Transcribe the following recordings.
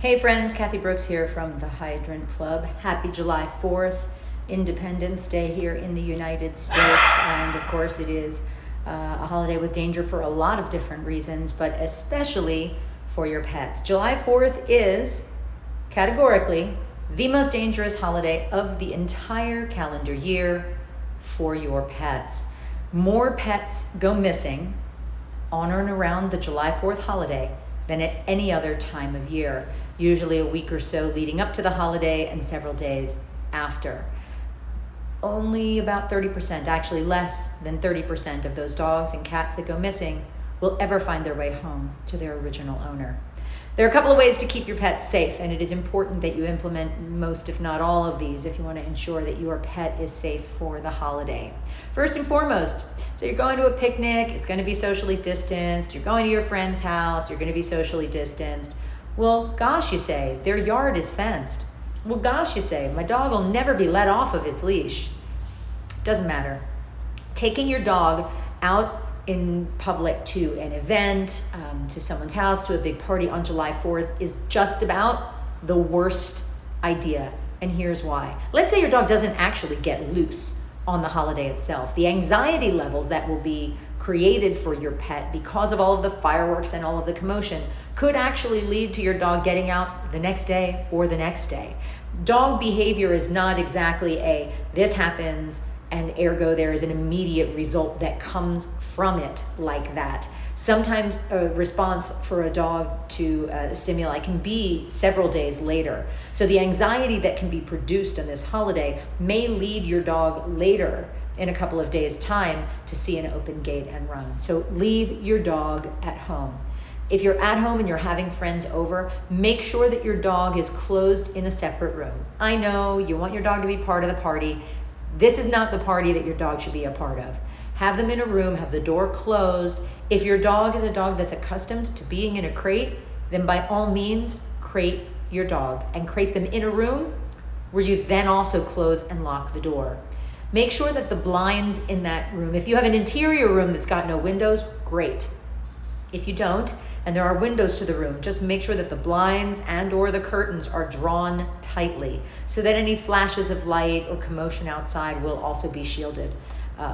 Hey friends, Kathy Brooks here from the Hydrant Club. Happy July 4th, Independence Day here in the United States. And of course it is a holiday with danger for a lot of different reasons, but especially for your pets. July 4th is categorically the most dangerous holiday of the entire calendar year for your pets. More pets go missing on and around the July 4th holiday than at any other time of year, usually a week or so leading up to the holiday and several days after. Only about 30%, actually less than 30% of those dogs and cats that go missing will ever find their way home to their original owner. There are a couple of ways to keep your pets safe, and it is important that you implement most, if not all of these, if you want to ensure that your pet is safe for the holiday. First and foremost, so you're going to a picnic, it's going to be socially distanced, you're going to your friend's house, you're going to be socially distanced. Well, gosh, you say, their yard is fenced. Well, gosh, you say, my dog will never be let off of its leash. Doesn't matter. Taking your dog out in public to an event, to someone's house, to a big party on July 4th is just about the worst idea. And here's why. Let's say your dog doesn't actually get loose on the holiday itself. The anxiety levels that will be created for your pet because of all of the fireworks and all of the commotion could actually lead to your dog getting out the next day or the next day. Dog behavior is not exactly this happens and ergo there is an immediate result that comes from it like that. Sometimes a response for a dog to stimuli can be several days later. So the anxiety that can be produced on this holiday may lead your dog later in a couple of days' time to see an open gate and run. So leave your dog at home. If you're at home and you're having friends over, make sure that your dog is closed in a separate room. I know you want your dog to be part of the party. This is not the party that your dog should be a part of. Have them in a room, have the door closed. If your dog is a dog that's accustomed to being in a crate, then by all means, crate your dog and crate them in a room where you then also close and lock the door. Make sure that the blinds in that room, if you have an interior room that's got no windows, great. If you don't, and there are windows to the room, just make sure that the blinds and or the curtains are drawn tightly so that any flashes of light or commotion outside will also be shielded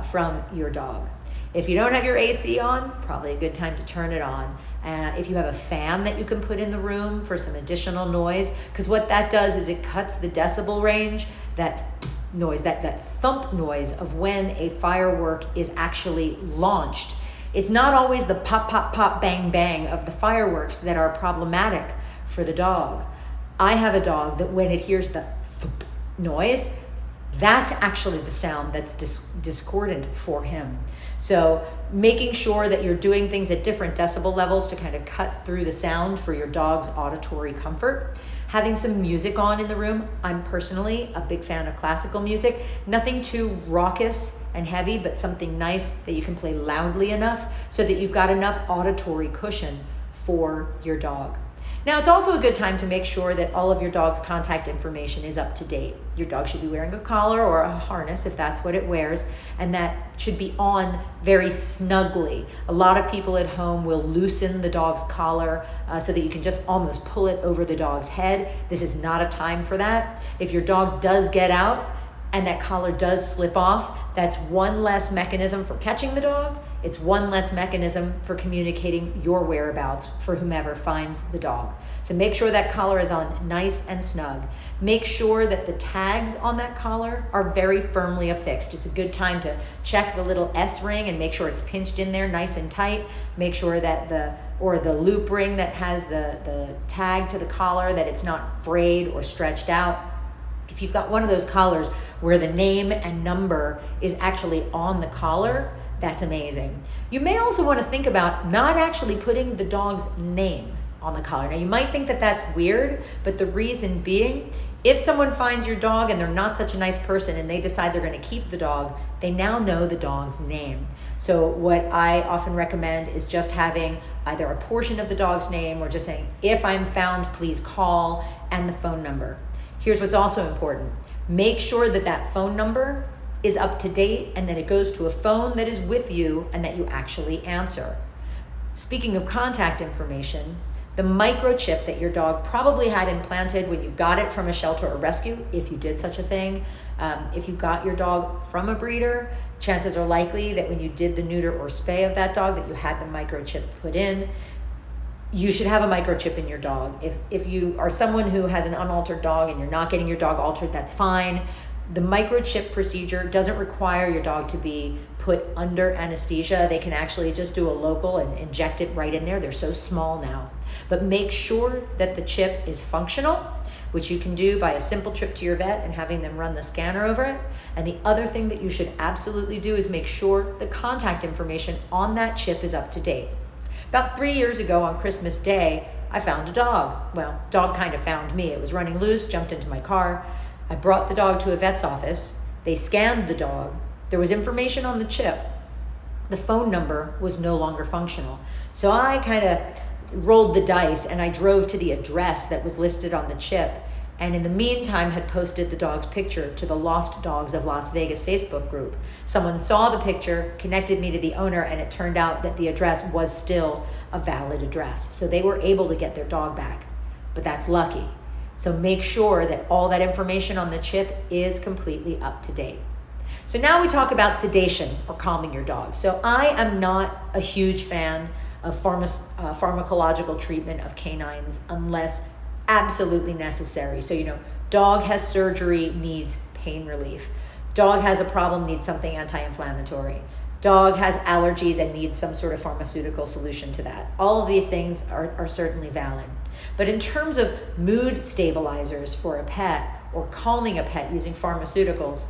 from your dog. If you don't have your AC on, probably a good time to turn it on. If you have a fan that you can put in the room for some additional noise, because what that does is it cuts the decibel range, that noise, that thump noise of when a firework is actually launched. It's not always the pop, pop, pop, bang, bang of the fireworks that are problematic for the dog. I have a dog that when it hears the thump noise, that's actually the sound that's discordant for him. So making sure that you're doing things at different decibel levels to kind of cut through the sound for your dog's auditory comfort. Having some music on in the room. I'm personally a big fan of classical music. Nothing too raucous and heavy, but something nice that you can play loudly enough so that you've got enough auditory cushion for your dog. Now, it's also a good time to make sure that all of your dog's contact information is up to date. Your dog should be wearing a collar or a harness if that's what it wears, and that should be on very snugly. A lot of people at home will loosen the dog's collar so that you can just almost pull it over the dog's head. This is not a time for that. If your dog does get out and that collar does slip off, that's one less mechanism for catching the dog. It's one less mechanism for communicating your whereabouts for whomever finds the dog. So make sure that collar is on nice and snug. Make sure that the tags on that collar are very firmly affixed. It's a good time to check the little S ring and make sure it's pinched in there nice and tight. Make sure that the loop ring that has the tag to the collar, that it's not frayed or stretched out. If you've got one of those collars where the name and number is actually on the collar, that's amazing. You may also want to think about not actually putting the dog's name on the collar. Now, you might think that that's weird, but the reason being, if someone finds your dog and they're not such a nice person and they decide they're going to keep the dog, they now know the dog's name. So what I often recommend is just having either a portion of the dog's name or just saying, if I'm found, please call, and the phone number. Here's what's also important. Make sure that that phone number is up to date and that it goes to a phone that is with you and that you actually answer. Speaking of contact information, The microchip that your dog probably had implanted when you got it from a shelter or rescue, if you did such a thing. If you got your dog from a breeder, chances are likely that when you did the neuter or spay of that dog that you had the microchip put in. You should have a microchip in your dog. If you are someone who has an unaltered dog and you're not getting your dog altered, that's fine. The microchip procedure doesn't require your dog to be put under anesthesia. They can actually just do a local and inject it right in there. They're so small now. But make sure that the chip is functional, which you can do by a simple trip to your vet and having them run the scanner over it. And the other thing that you should absolutely do is make sure the contact information on that chip is up to date. About 3 years ago on Christmas Day, I found a dog. Well, dog kind of found me. It was running loose, jumped into my car. I brought the dog to a vet's office. They scanned the dog. There was information on the chip. The phone number was no longer functional. So I kind of rolled the dice and I drove to the address that was listed on the chip, and in the meantime had posted the dog's picture to the Lost Dogs of Las Vegas Facebook group. Someone saw the picture, connected me to the owner, and it turned out that the address was still a valid address. So they were able to get their dog back, but that's lucky. So make sure that all that information on the chip is completely up to date. So now we talk about sedation or calming your dog. So I am not a huge fan of pharmacological treatment of canines unless absolutely necessary. So, dog has surgery, needs pain relief. Dog has a problem, needs something anti-inflammatory. Dog has allergies and needs some sort of pharmaceutical solution to that. All of these things are certainly valid. But in terms of mood stabilizers for a pet or calming a pet using pharmaceuticals,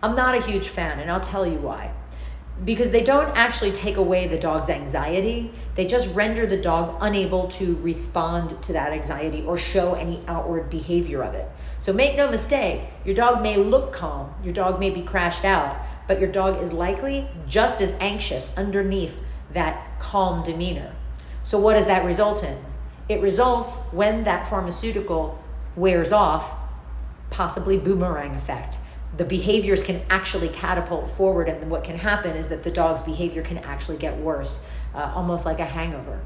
I'm not a huge fan, and I'll tell you why. Because they don't actually take away the dog's anxiety. They just render the dog unable to respond to that anxiety or show any outward behavior of it. So make no mistake, your dog may look calm, your dog may be crashed out, but your dog is likely just as anxious underneath that calm demeanor. So what does that result in? It results, when that pharmaceutical wears off, possibly boomerang effect. The behaviors can actually catapult forward, and then what can happen is that the dog's behavior can actually get worse, almost like a hangover.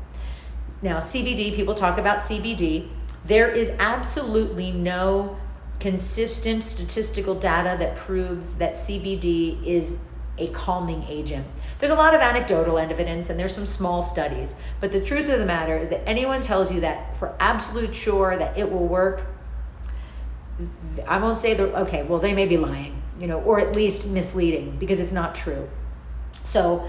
Now, CBD, people talk about CBD. There is absolutely no consistent statistical data that proves that CBD is a calming agent. There's a lot of anecdotal evidence and there's some small studies, but the truth of the matter is that anyone tells you that for absolute sure that it will work, I won't say they may be lying, or at least misleading, because it's not true. So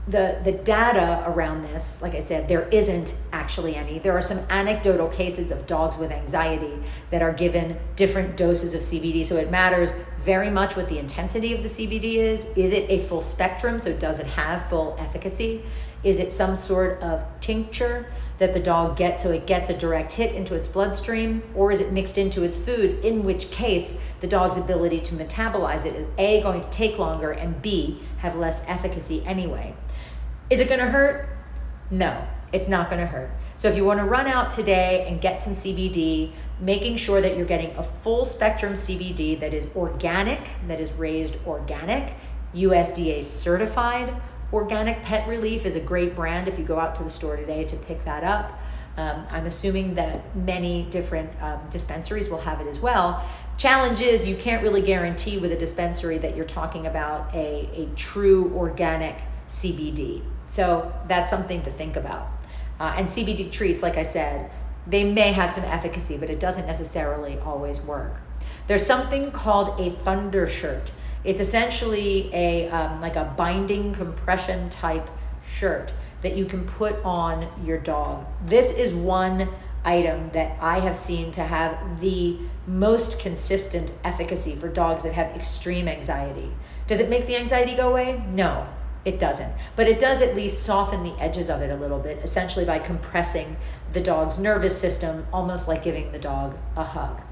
the data around this, like I said, there isn't actually any. There are some anecdotal cases of dogs with anxiety that are given different doses of CBD. So it matters very much what the intensity of the CBD is. Is it a full spectrum, so does it have full efficacy? Is it some sort of tincture that the dog gets so it gets a direct hit into its bloodstream? Or is it mixed into its food, in which case the dog's ability to metabolize it is A, going to take longer, and B, have less efficacy anyway. Is it going to hurt? No, it's not going to hurt. So if you want to run out today and get some CBD, making sure that you're getting a full spectrum CBD that is organic, that is raised organic, USDA certified. Organic Pet Relief is a great brand if you go out to the store today to pick that up. I'm assuming that many different dispensaries will have it as well. Challenge is you can't really guarantee with a dispensary that you're talking about a true organic CBD. So that's something to think about. And CBD treats, like I said, they may have some efficacy, but it doesn't necessarily always work. There's something called a Thundershirt. It's essentially like a binding compression type shirt that you can put on your dog. This is one item that I have seen to have the most consistent efficacy for dogs that have extreme anxiety. Does it make the anxiety go away? No, it doesn't. But it does at least soften the edges of it a little bit, essentially by compressing the dog's nervous system, almost like giving the dog a hug.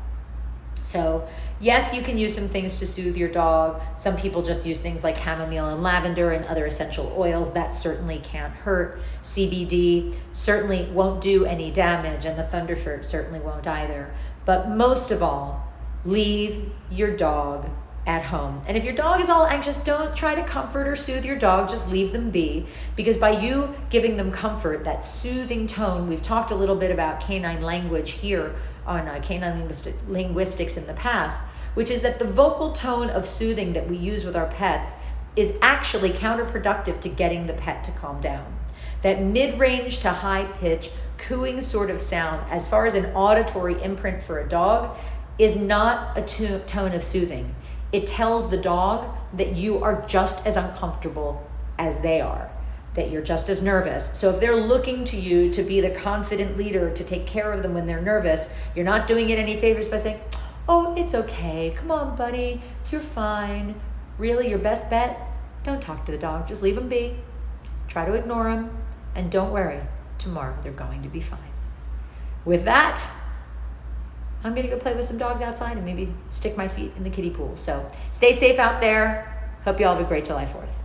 So yes, you can use some things to soothe your dog. Some people just use things like chamomile and lavender and other essential oils. That certainly can't hurt. CBD certainly won't do any damage, and the Thundershirt certainly won't either. But most of all, leave your dog at home. And if your dog is all anxious, don't try to comfort or soothe your dog, just leave them be, because by you giving them comfort, that soothing tone, we've talked a little bit about canine language here on Canine Linguistics in the past, which is that the vocal tone of soothing that we use with our pets is actually counterproductive to getting the pet to calm down. That mid-range to high-pitch cooing sort of sound, as far as an auditory imprint for a dog, is not a tone of soothing. It tells the dog that you are just as uncomfortable as they are, that you're just as nervous. So if they're looking to you to be the confident leader, to take care of them when they're nervous, you're not doing it any favors by saying, oh, it's okay, come on, buddy, you're fine. Really, your best bet? Don't talk to the dog, just leave them be. Try to ignore them, and don't worry, tomorrow they're going to be fine. With that, I'm gonna go play with some dogs outside and maybe stick my feet in the kiddie pool. So stay safe out there. Hope you all have a great July 4th.